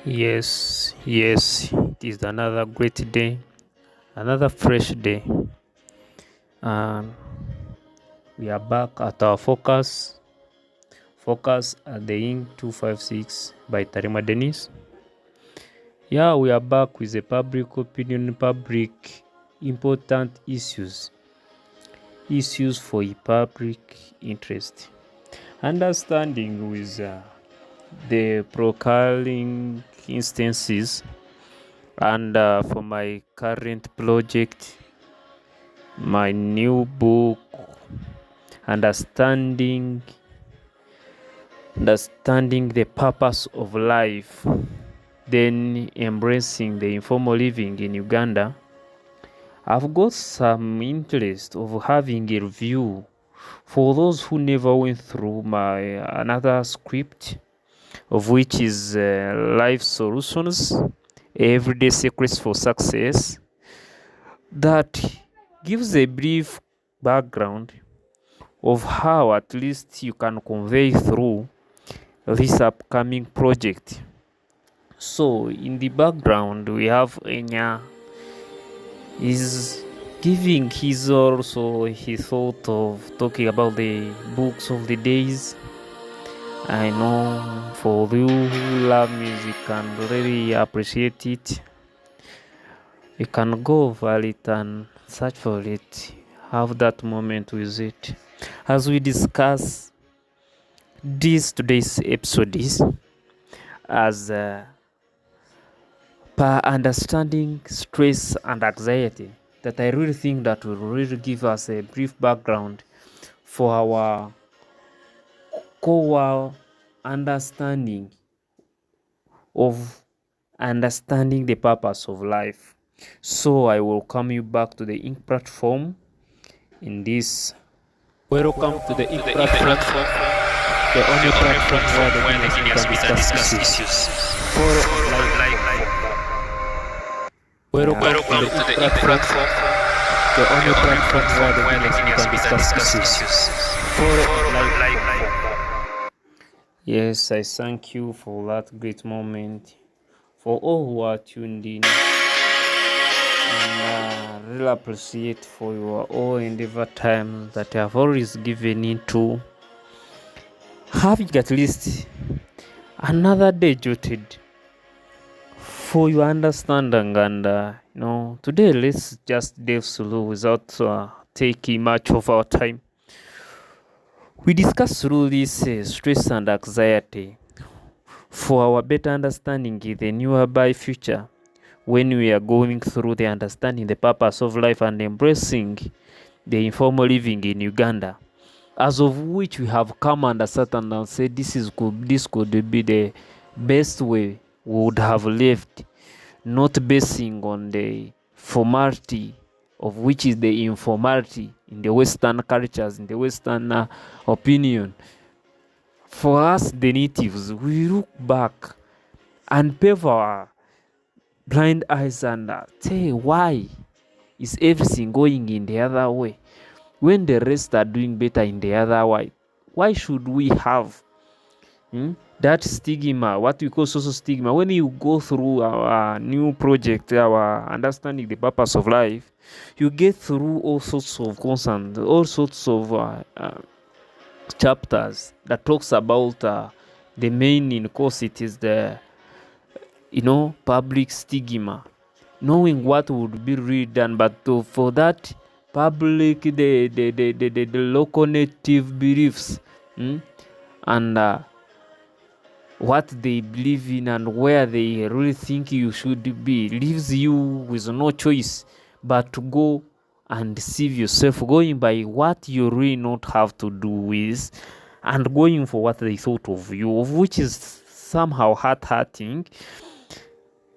Yes, it is another great day, another fresh day, and we are back at our focus at the Ing 256 by Tarima Dennis. Yeah, we are back with the public opinion, public important issues for a public interest. Understanding with the procuring instances and for my current project, my new book, understanding understanding the purpose of life, then embracing the informal living in Uganda. I've got some interest of having a review for those who never went through my another script, of which is life solutions, everyday secrets for success, that gives a brief background of how at least you can convey through this upcoming project. So in the background we have Enya is giving his also his thought of talking about the books of the days. I know for you who love music and really appreciate it, you can go over it and search for it, have that moment with it. As we discuss today's episode is as per understanding stress and anxiety, that I really think that will really give us a brief background for our core understanding of understanding the purpose of life. So I welcome you back to the Ink platform in this. Welcome to the Ink platform, the only platform where the genius can discuss issues for life. Welcome to the Ink platform, the only platform where the genius can discuss issues for life. Yes, I thank you for that great moment. For all who are tuned in, and really appreciate for your all endeavor time that you have always given into having at least another day jotted for your understanding. And today let's just delve slow without taking much of our time. We discuss through this stress and anxiety for our better understanding in the nearby future, when we are going through the understanding the purpose of life and embracing the informal living in Uganda, as of which we have come under certain and said this could be the best way we would have lived, not basing on the formality of which is the informality in the Western cultures, in the Western opinion. For us, the natives, we look back and pave our blind eyes and say, why is everything going in the other way when the rest are doing better in the other way? Why should we have that stigma, what we call social stigma? When you go through our new project, our understanding the purpose of life, you get through all sorts of concerns, all sorts of chapters that talks about the main in course. It is the public stigma, knowing what would be really done, but for that public, the local native beliefs, and what they believe in and where they really think you should be, leaves you with no choice but to go and deceive yourself, going by what you really not have to do with, and going for what they thought of you, of which is somehow hurting.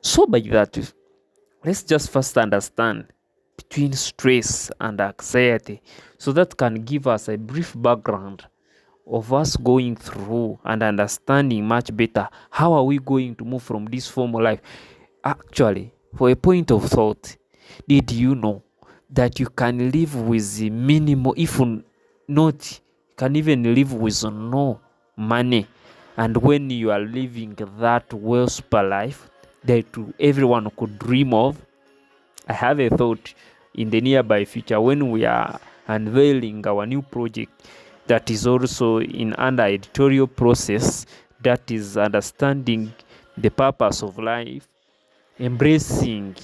So by that, let's just first understand between stress and anxiety, so that can give us a brief background of us going through and understanding much better how are we going to move from this formal life. Actually, for a point of thought, did you know that you can live with minimal, if not, you can even live with no money And when you are living that whisper life that everyone could dream of, I have a thought in the nearby future when we are unveiling our new project that is also in under editorial process, that is understanding the purpose of life, embracing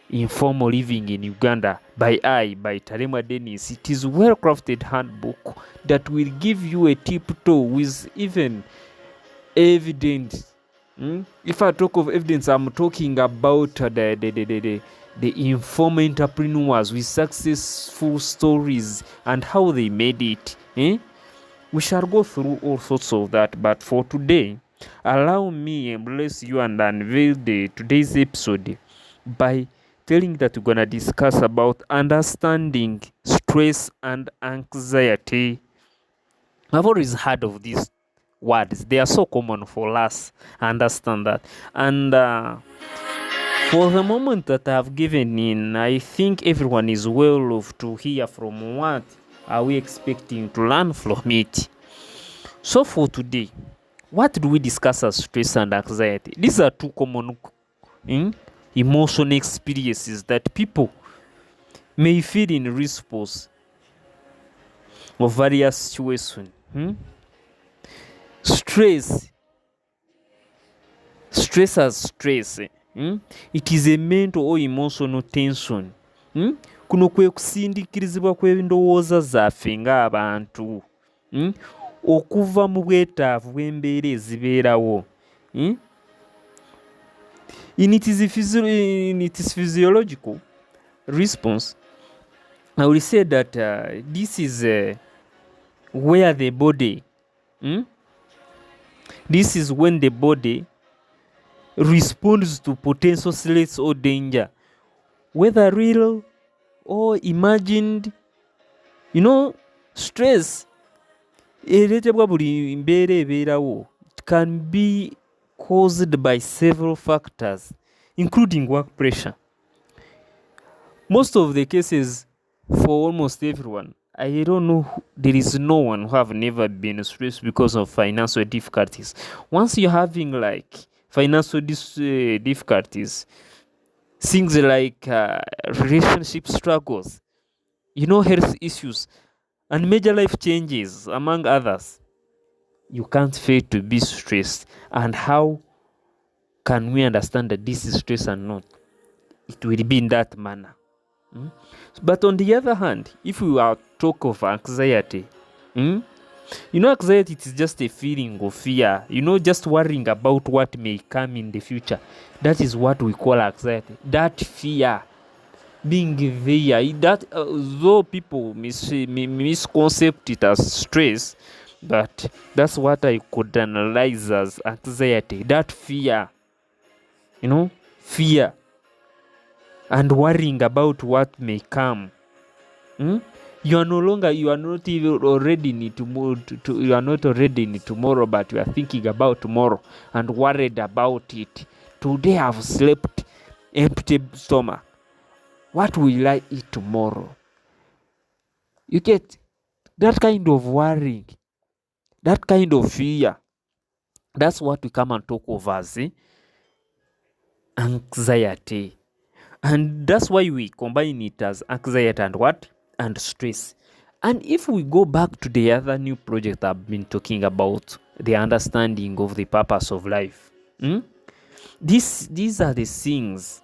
informal living in Uganda by Tarema Dennis. It is well crafted handbook that will give you a tiptoe with even evidence. If I talk of evidence, I'm talking about the informal entrepreneurs with successful stories and how they made it. We shall go through all sorts of that, but for today, allow me embrace you and unveil today's episode by telling that we're gonna discuss about understanding stress and anxiety. I've always heard of these words; they are so common for us. Understand that, and for the moment that I've given in, I think everyone is well off to hear from what are we expecting to learn from it. So for today, what do we discuss as stress and anxiety? These are two common emotional experiences that people may feel in response of various situations. Stress as stress. It is a mental or emotional tension. Kuno kwe kusindikirizibwa kw'endowooza zaffe ng'abantu okuva mu bwetaavu bw'embeera ezibeerawo. In its physiological response, I will say that this is where the body, this is when the body responds to potential threats or danger, whether real or imagined. Stress ereetebwa buli mbeera ebeerawo can be caused by several factors, including work pressure. Most of the cases, for almost everyone, I don't know, there is no one who have never been stressed because of financial difficulties. Once you're having like financial difficulties, things like relationship struggles, health issues, and major life changes, among others, you can't fail to be stressed. And how can we understand that this is stress and not? It will be in that manner. But on the other hand, if we are talk of anxiety, anxiety is just a feeling of fear, just worrying about what may come in the future. That is what we call anxiety. That fear being there, that though people misconcept it as stress, but that's what I could analyze as anxiety. That fear, fear and worrying about what may come. You are not even already in tomorrow. You are not already in tomorrow, but you are thinking about tomorrow and worried about it. Today I've slept empty stomach. What will I eat tomorrow? You get that kind of worrying, that kind of fear. That's what we come and talk of as anxiety. And that's why we combine it as anxiety and what? And stress. And if we go back to the other new project I've been talking about, the understanding of the purpose of life. These are the things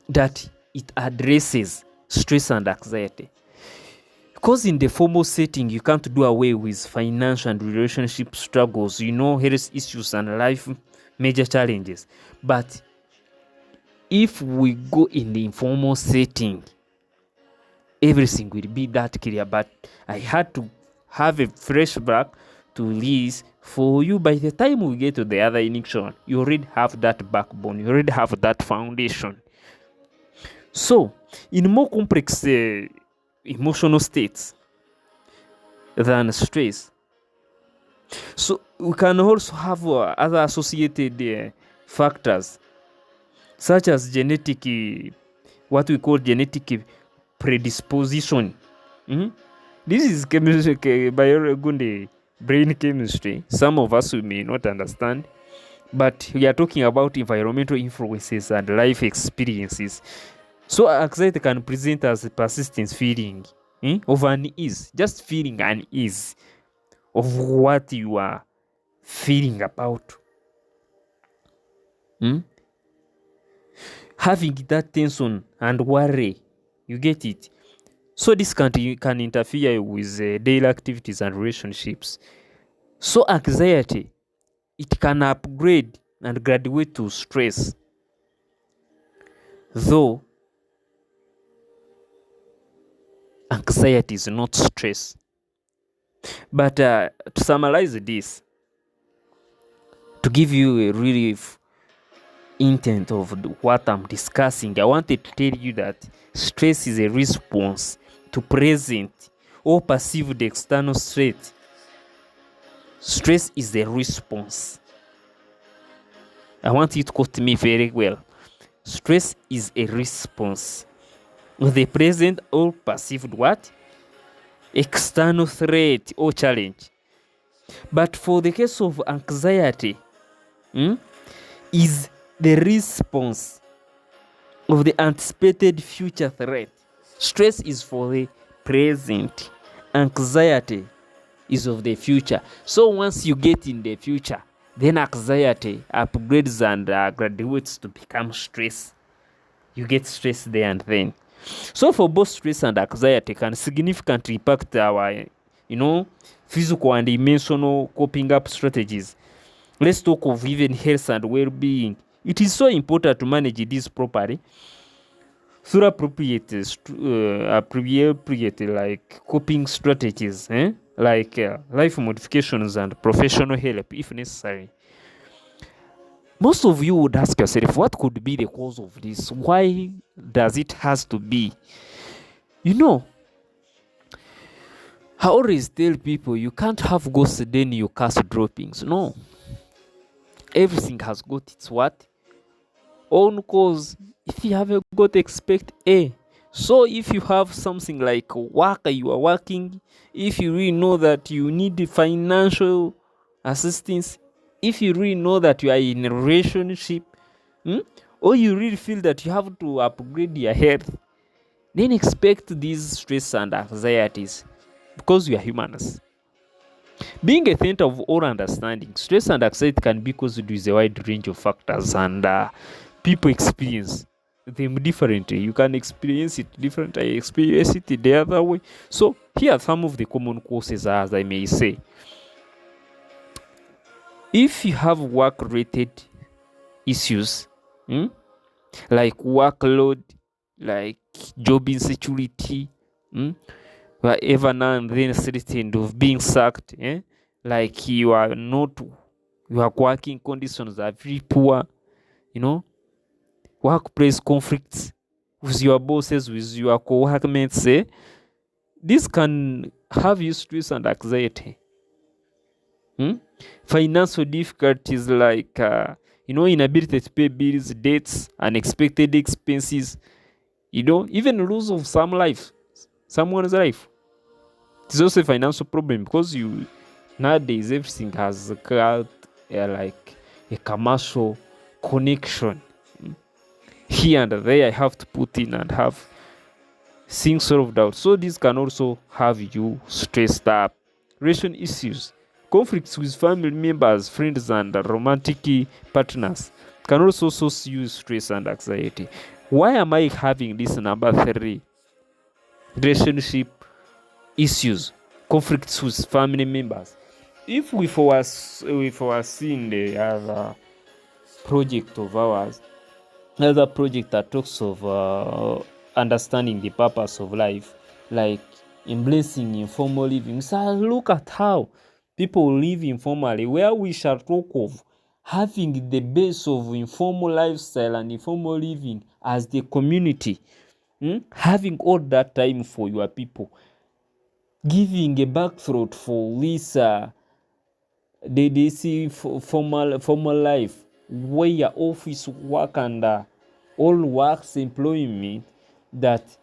that it addresses stress and anxiety. Because in the formal setting, you can't do away with financial and relationship struggles, health issues and life major challenges. But if we go in the informal setting, everything will be that clear. But I had to have a flashback to this for you. By the time we get to the other initial, you already have that backbone, you already have that foundation. So, in more complex emotional states than stress, so we can also have other associated factors, such as genetic, what we call genetic predisposition. This is biology brain chemistry. Some of us we may not understand, but we are talking about environmental influences and life experiences. So anxiety can present as a persistent feeling of unease, just feeling unease of what you are feeling about. Having that tension and worry, you get it. So this can interfere with daily activities and relationships. So anxiety, it can upgrade and graduate to stress, though anxiety is not stress. But to summarize this, to give you a really intent of what I'm discussing, I wanted to tell you that stress is a response to present or perceived external threat. Stress is a response. I want you to quote me very well. Stress is a response to the present or perceived what? External threat or challenge. But for the case of anxiety, is the response of the anticipated future threat. Stress is for the present. Anxiety is of the future. So once you get in the future, then anxiety upgrades and graduates to become stress. You get stress there and then. So for both stress and anxiety can significantly impact our, physical and emotional coping up strategies. Let's talk of even health and well-being. It is so important to manage this properly through appropriate like coping strategies, like life modifications and professional help if necessary. Most of you would ask yourself, what could be the cause of this? Why does it has to be? I always tell people you can't have ghosts then you cast droppings. No. Everything has got its what? Own cause. If you have a God, expect A. So if you have something like work, you are working, if you really know that you need financial assistance, if you really know that you are in a relationship, or you really feel that you have to upgrade your health, then expect these stress and anxieties because we are humans. Being a center of all understanding, stress and anxiety can be caused with a wide range of factors, and people experience them differently. You can experience it differently. I experience it the other way. So here are some of the common causes, as I may say. If you have work-related issues, like workload, like job insecurity, whatever now and then threatened of being sacked, like your working conditions are very poor, workplace conflicts with your bosses, with your co-workmates, this can have you stress and anxiety. Financial difficulties like inability to pay bills, debts, unexpected expenses, even loss of someone's life. It's also a financial problem because nowadays everything has got like a commercial connection. Here and there I have to put in and have things solved out. So this can also have you stressed up. Relation issues, conflicts with family members, friends, and romantic partners can also source you stress and anxiety. Why am I having this number 3? Relationship issues, conflicts with family members. If we foreseen the other project of ours, another project that talks of understanding the purpose of life, like embracing informal living. So look at how people live informally, where we shall talk of having the base of informal lifestyle and informal living as the community, having all that time for your people, giving a backthroat for this formal life, where office work and all works employment that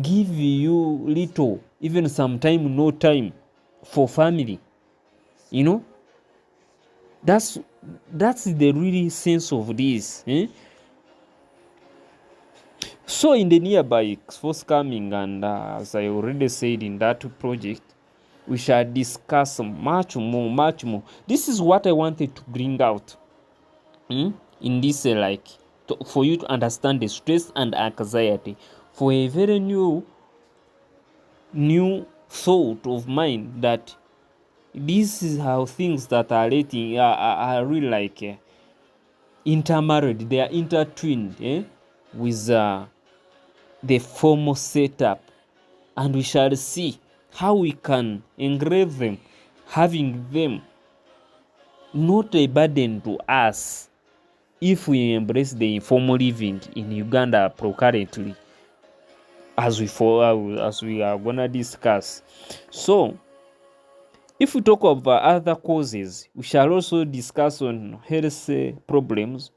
give you little, even sometime no time for family. You know, that's the really sense of this. So in the nearby forthcoming, and as I already said in that project, we shall discuss much more. This is what I wanted to bring out in this for you to understand the stress and anxiety, for a very new thought of mine, that this is how things that are relating are really intermarried, they are intertwined with the formal setup, and we shall see how we can engrave them, having them not a burden to us if we embrace the informal living in Uganda currently, as we are gonna discuss. So if we talk of other causes, we shall also discuss on health problems,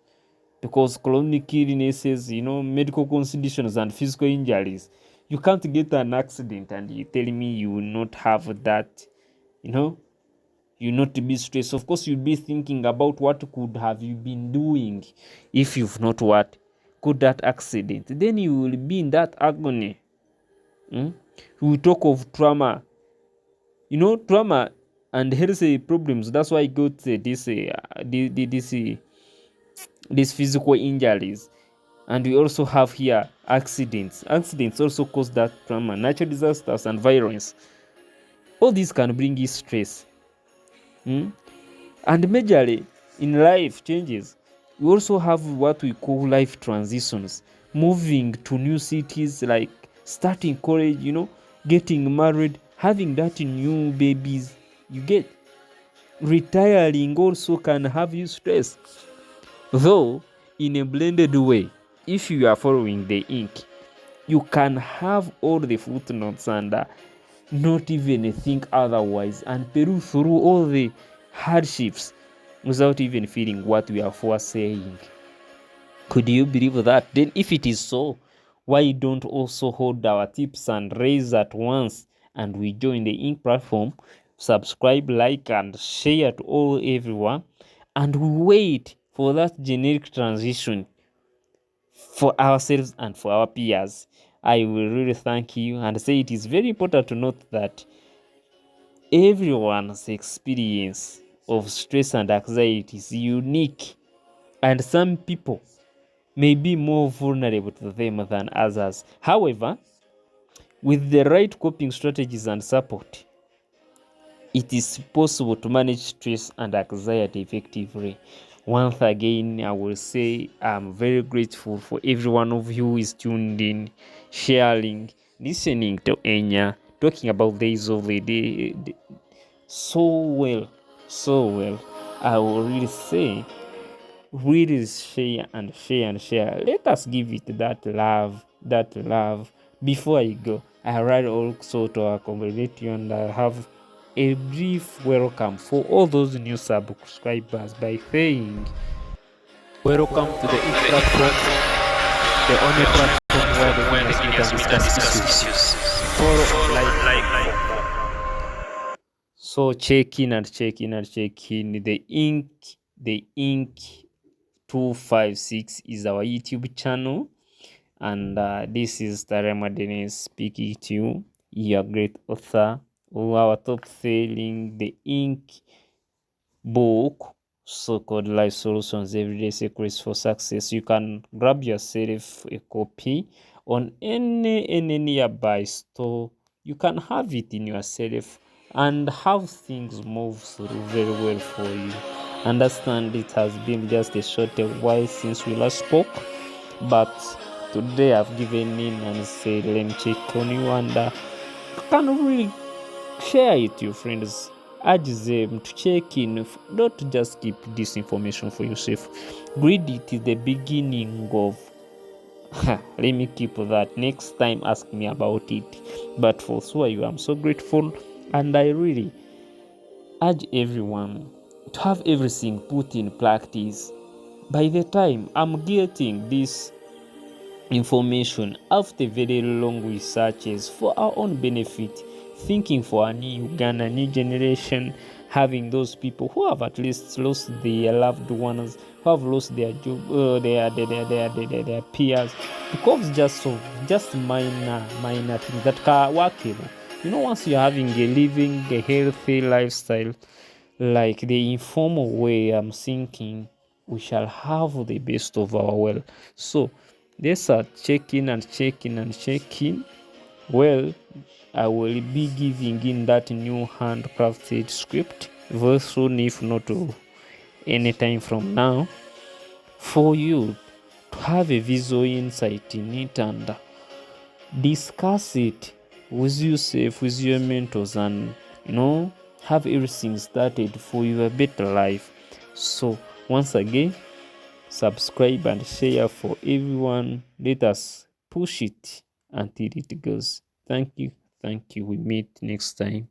because chronic illnesses, medical conditions and physical injuries. You can't get an accident and you tell me you will not have that, you not be stressed. Of course, you'll be thinking about what could have you been doing if you've not what could that accident. Then you will be in that agony. We talk of trauma, trauma and health problems. That's why I got these physical injuries. And we also have here accidents. Accidents also cause that trauma, natural disasters and violence. All these can bring you stress. And majorly in life changes, we also have what we call life transitions. Moving to new cities, like starting college, getting married, having that new babies. You get retiring also can have you stress, though in a blended way. If you are following the ink, you can have all the footnotes and not even think otherwise, and peruse through all the hardships without even feeling what we are for saying. Could you believe that? Then if it is so, why don't also hold our tips and raise at once, and we join the ink platform, subscribe, like and share to everyone, and we wait for that generic transition for ourselves and for our peers. I will really thank you and say it is very important to note that everyone's experience of stress and anxiety is unique, and some people may be more vulnerable to them than others. However, with the right coping strategies and support, it is possible to manage stress and anxiety effectively. Once again, I will say I'm very grateful for every one of you who is tuned in, sharing, listening to Enya, talking about days of the day so well. I will really say, really share and share. Let us give it that love. Before I go, I write also to our community, and I have a brief welcome for all those new subscribers by saying, welcome to the Ink platform, the only platform where the winners meet and discuss issues. Follow, like. So check in. The Ink 256 is our YouTube channel, and this is Tarema Dennis speaking to you, your great author of our top-selling The Ink book, so-called Life Solutions, Everyday Secrets for Success. You can grab yourself a copy on any nearby store. You can have it in yourself and have things move through very well for you. Understand it has been just a short while since we last spoke, but today I've given in and said, let me check on you, and you can really share it to your friends. Urge them to check in. Don't just keep this information for yourself. Read it is the beginning of let me keep that. Next time ask me about it. But for sure, I'm so grateful, and I really urge everyone to have everything put in practice. By the time I'm getting this information after very long researches for our own benefit, thinking for a new Uganda, new generation, having those people who have at least lost their loved ones, who have lost their job, their peers, because just minor things that are workable. Once you're having living a healthy lifestyle, like the informal way, I'm thinking we shall have the best of our well. So let's checking and checking and checking. Well, I will be giving in that new handcrafted script very soon, if not anytime from now, for you to have a visual insight in it and discuss it with yourself, with your mentors, and have everything started for your better life. So once again, subscribe and share for everyone. Let us push it until it goes. Thank you. We meet next time.